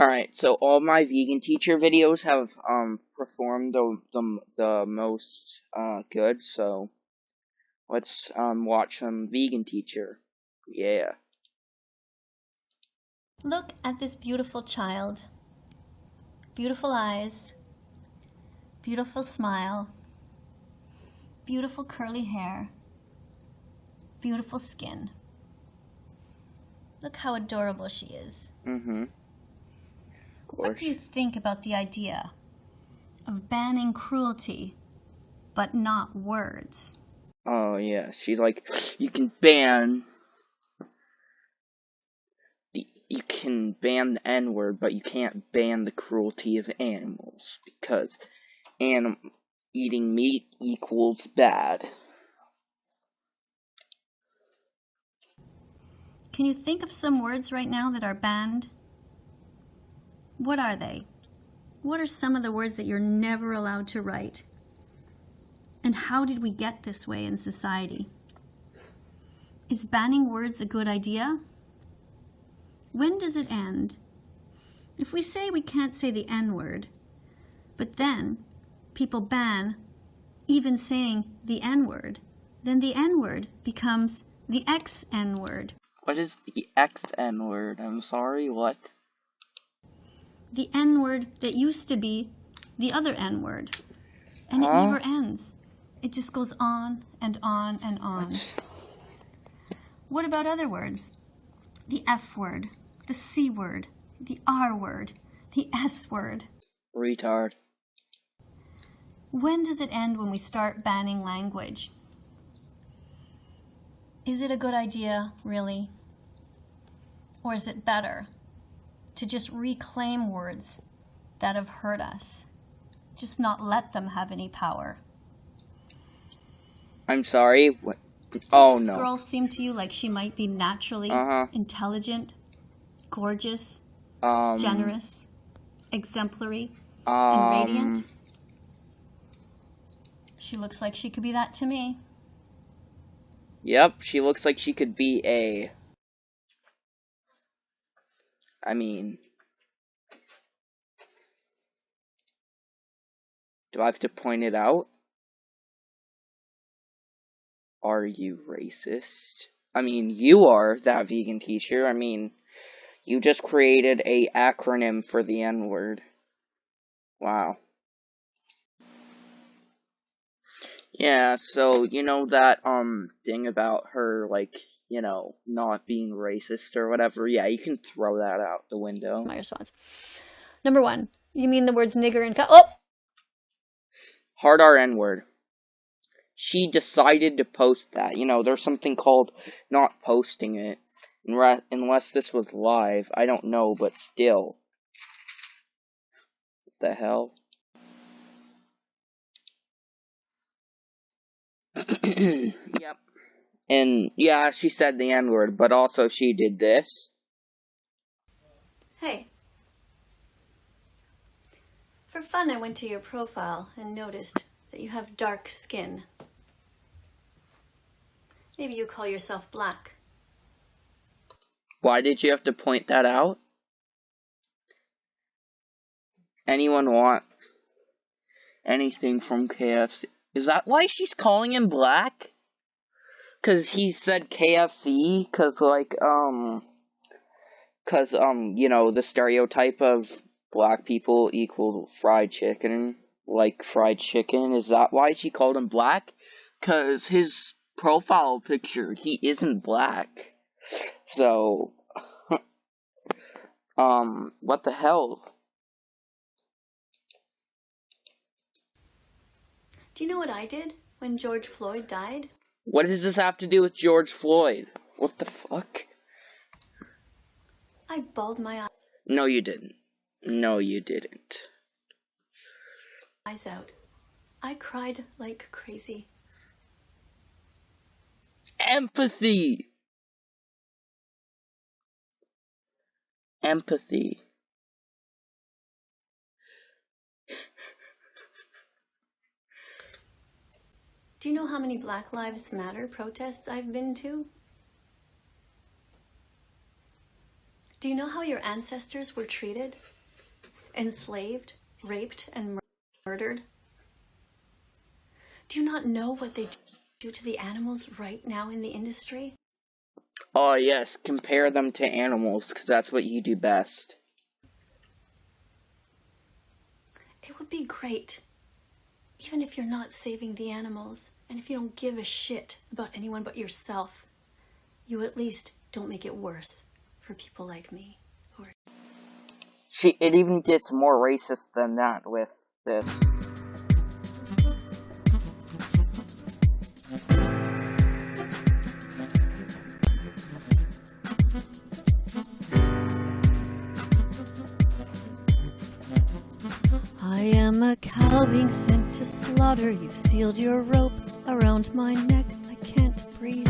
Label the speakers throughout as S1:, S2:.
S1: Alright, so all my vegan teacher videos have performed the most good, so let's watch some vegan teacher. Yeah.
S2: Look at this beautiful child. Beautiful eyes, beautiful smile, beautiful curly hair, beautiful skin. Look how adorable she is.
S1: Mm-hmm.
S2: What do you think about the idea of banning cruelty, but not words?
S1: Oh, yeah, she's like, you can ban the N-word, but you can't ban the cruelty of animals, because eating meat equals bad.
S2: Can you think of some words right now that are banned? What are they? What are some of the words that you're never allowed to write? And how did we get this way in society? Is banning words a good idea? When does it end? If we say we can't say the N-word, but then people ban even saying the N-word, then the N-word becomes the X-N-word.
S1: What is the X-N-word? I'm sorry, what?
S2: The N-word that used to be the other N-word. And it never ends. It just goes on and on and on. What about other words? The F word, the C word, the R word, the S word.
S1: Retard.
S2: When does it end when we start banning language? Is it a good idea, really? Or is it better to just reclaim words that have hurt us? Just not let them have any power.
S1: I'm sorry, what?
S2: Does this girl seem to you like she might be naturally intelligent, gorgeous, generous, exemplary, and radiant? She looks like she could be that to me.
S1: Yep, she looks like she could be do I have to point it out? Are you racist? You are, that vegan teacher. You just created a acronym for the N-word. Wow. Yeah, so, that, thing about her, not being racist or whatever, yeah, you can throw that out the window.
S2: My response. Number 1, you mean the words nigger and oh!
S1: Hard R N-word. She decided to post that. There's something called not posting it. Unless this was live. I don't know, but still. What the hell? Yep. And, yeah, she said the N-word, but also she did this.
S2: Hey. For fun, I went to your profile and noticed that you have dark skin. Maybe you call yourself black.
S1: Why did you have to point that out? Anyone want anything from KFC? Is that why she's calling him black? Cause he said KFC? The stereotype of black people equal fried chicken, like fried chicken. Is that why she called him black? Cause his profile picture, he isn't black. So, what the hell?
S2: Do you know what I did when George Floyd died?
S1: What does this have to do with George Floyd? What the fuck?
S2: I bawled my
S1: No, you didn't. No, you didn't.
S2: eyes out. I cried like crazy.
S1: Empathy! Empathy.
S2: Do you know how many Black Lives Matter protests I've been to? Do you know how your ancestors were treated? Enslaved, raped, and murdered? Do you not know what they do to the animals right now in the industry?
S1: Oh, yes, compare them to animals, because that's what you do best.
S2: It would be great, even if you're not saving the animals, and if you don't give a shit about anyone but yourself, you at least don't make it worse for people like me.
S1: It even gets more racist than that with this.
S2: I am a cow being sent to slaughter. You've sealed your rope around my neck. I can't breathe.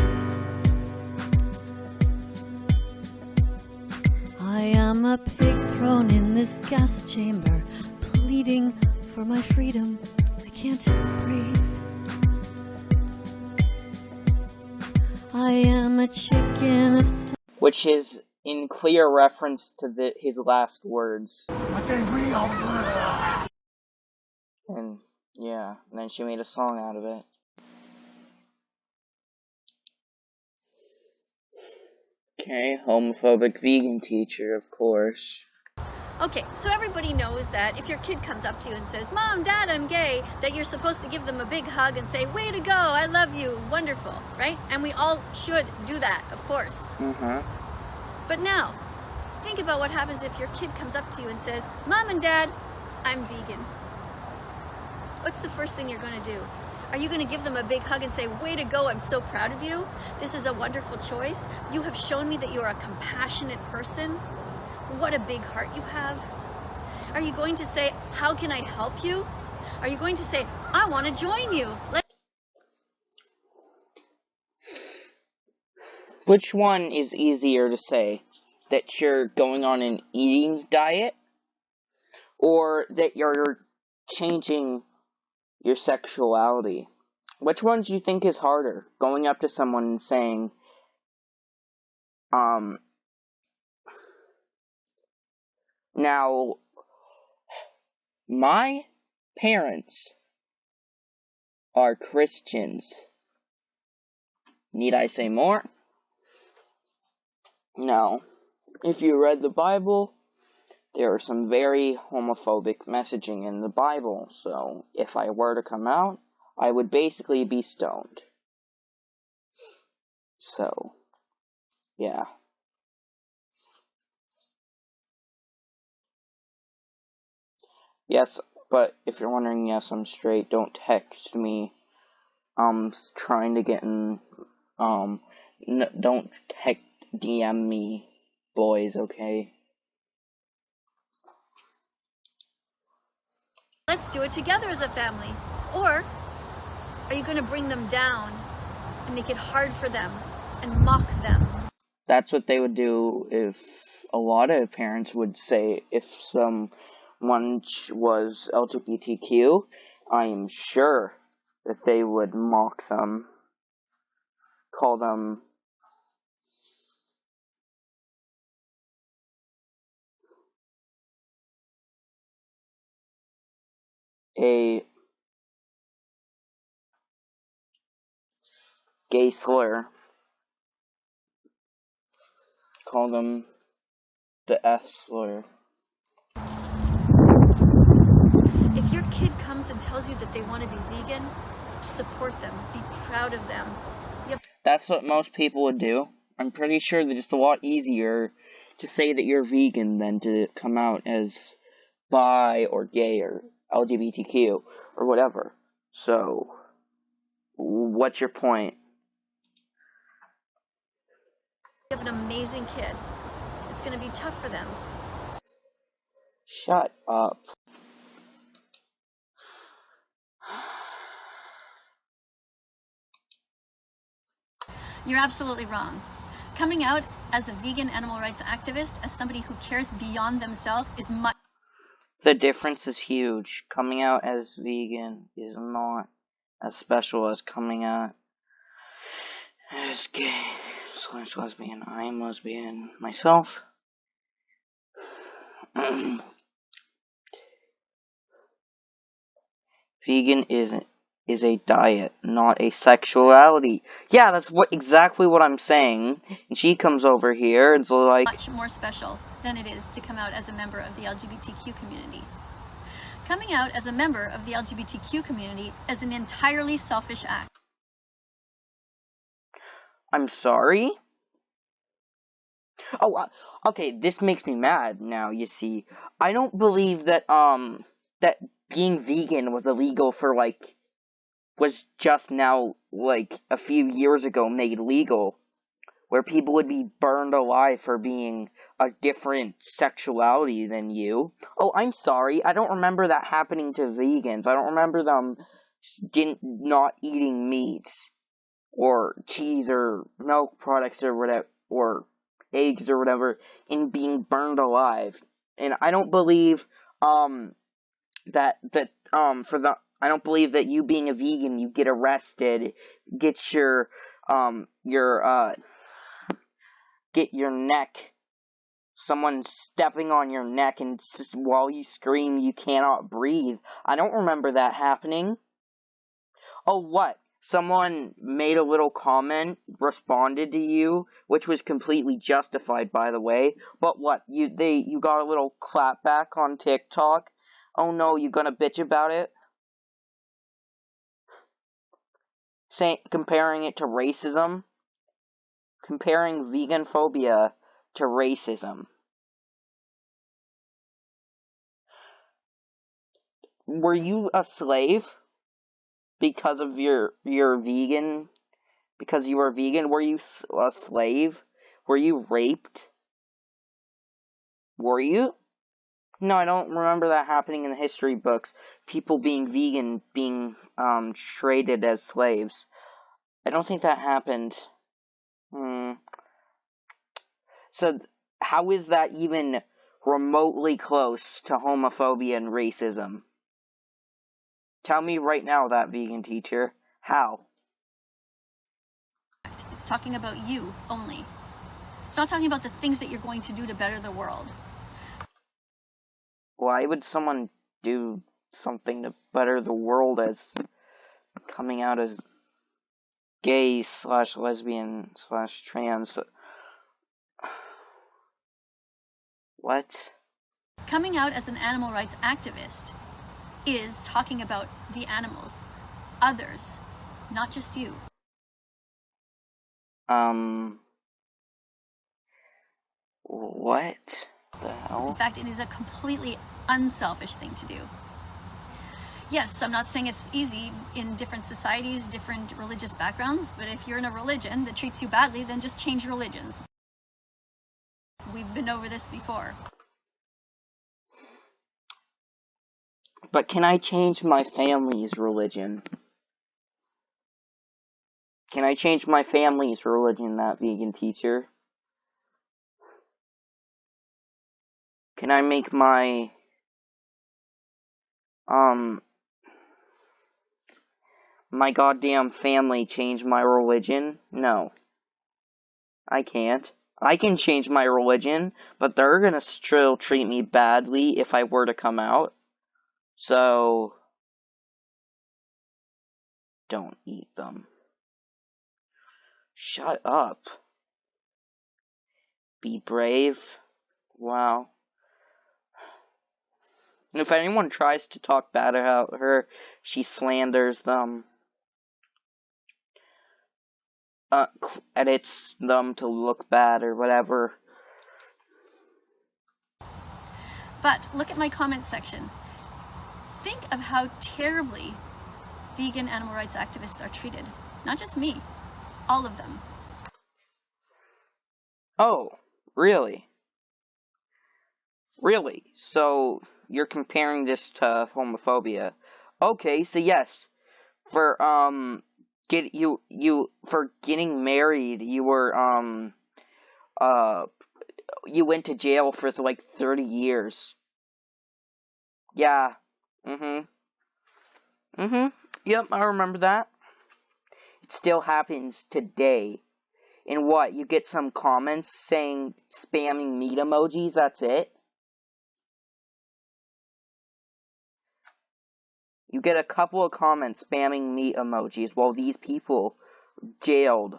S2: I am a pig thrown in this gas chamber, pleading for my freedom. I can't breathe. I am a chicken of...
S1: Which is in clear reference to his last words. And yeah, and then she made a song out of it. Okay, homophobic vegan teacher, of course.
S2: Okay, so everybody knows that if your kid comes up to you and says, "Mom, Dad, I'm gay," that you're supposed to give them a big hug and say, "Way to go, I love you, wonderful," right? And we all should do that, of course. But now, think about what happens if your kid comes up to you and says, "Mom and Dad, I'm vegan." What's the first thing you're going to do? Are you going to give them a big hug and say, "Way to go, I'm so proud of you. This is a wonderful choice. You have shown me that you're a compassionate person. What a big heart you have." Are you going to say, "How can I help you?" Are you going to say, "I want to join you"?
S1: Which one is easier to say? That you're going on an eating diet? Or that you're changing your sexuality? Which one do you think is harder? Going up to someone and saying, now, my parents are Christians. Need I say more? Now, if you read the Bible, there are some very homophobic messaging in the Bible, so if I were to come out, I would basically be stoned. So, yeah. Yes, but if you're wondering, yes, I'm straight. Don't text me. Trying to get in, don't DM me, boys, okay?
S2: Let's do it together as a family. Or are you going to bring them down and make it hard for them and mock them?
S1: That's what they would do if a lot of parents would say if someone was LGBTQ. I am sure that they would mock them, call them a gay slur, call them the F slur.
S2: If your kid comes and tells you that they want to be vegan, support them, be proud of them.
S1: That's what most people would do. I'm pretty sure that it's a lot easier to say that you're vegan than to come out as bi or gay or LGBTQ or whatever. So, what's your point?
S2: You have an amazing kid. It's going to be tough for them.
S1: Shut up.
S2: You're absolutely wrong. Coming out as a vegan animal rights activist, as somebody who cares beyond themselves, is much...
S1: The difference is huge. Coming out as vegan is not as special as coming out as gay / lesbian. I am lesbian myself. Vegan is a diet, not a sexuality. Yeah, that's exactly what I'm saying. And she comes over here and so like,
S2: much more special than it is to come out as a member of the LGBTQ community. Coming out as a member of the LGBTQ community is an entirely selfish act.
S1: I'm sorry? Oh, okay, this makes me mad now, you see. I don't believe that, that being vegan was illegal for, like, was just now, like, a few years ago made legal. Where people would be burned alive for being a different sexuality than you. Oh, I'm sorry, I don't remember that happening to vegans. I don't remember them not eating meats, or cheese, or milk products, or whatever, or eggs, or whatever, and being burned alive. And I don't believe, I don't believe that you being a vegan, you get arrested, get get your neck, someone stepping on your neck, and while you scream you cannot breathe. I don't remember that happening. Oh, what? Someone made a little comment, responded to you, which was completely justified, by the way. But what? You got a little clap back on TikTok? Oh no, you gonna bitch about it? Comparing it to racism? Comparing vegan phobia to racism. Were you a slave because of your vegan? Because you were vegan? Were you a slave? Were you raped? Were you? No, I don't remember that happening in the history books. People being vegan, being traded as slaves. I don't think that happened. So, how is that even remotely close to homophobia and racism? Tell me right now, that vegan teacher. How?
S2: It's talking about you only. It's not talking about the things that you're going to do to better the world.
S1: Why would someone do something to better the world as coming out as gay / lesbian / trans? What?
S2: Coming out as an animal rights activist is talking about the animals, others, not just you.
S1: What the hell?
S2: In fact, it is a completely unselfish thing to do. Yes, I'm not saying it's easy in different societies, different religious backgrounds, but if you're in a religion that treats you badly, then just change religions. We've been over this before.
S1: But can I change my family's religion? Can I change my family's religion, that vegan teacher? Can I make my goddamn family change my religion? No. I can't. I can change my religion, but they're gonna still treat me badly if I were to come out. So, don't eat them. Shut up. Be brave. Wow. If anyone tries to talk bad about her, she slanders them. Edits them to look bad or whatever.
S2: But look at my comment section. Think of how terribly vegan animal rights activists are treated. Not just me, all of them.
S1: Oh, really? Really? So, you're comparing this to homophobia. Okay, so yes, for, for getting married, you were, you went to jail for, like, 30 years. Yeah. Yep, I remember that. It still happens today. And what, you get some comments saying, spamming meat emojis, that's it? You get a couple of comments spamming meat emojis while these people jailed.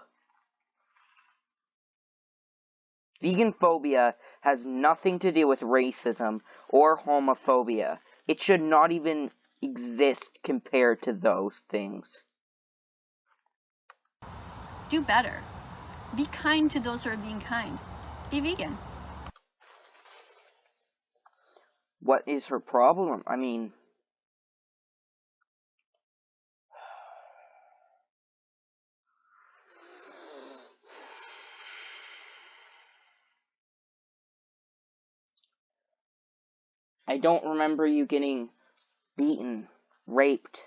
S1: Vegan phobia has nothing to do with racism or homophobia. It should not even exist compared to those things.
S2: Do better. Be kind to those who are being kind. Be vegan.
S1: What is her problem? I mean, I don't remember you getting beaten, raped,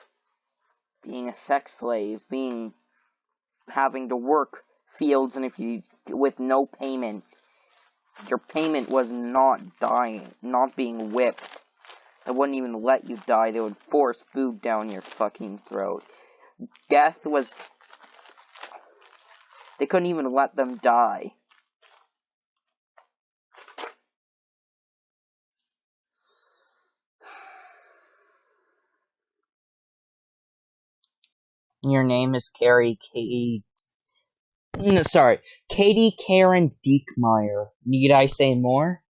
S1: being a sex slave, having to work fields, and if you with no payment. Your payment was not dying, not being whipped. They wouldn't even let you die. They would force food down your fucking throat. Death was... They couldn't even let them die. Your name is Katie Karen Diekmeyer. Need I say more?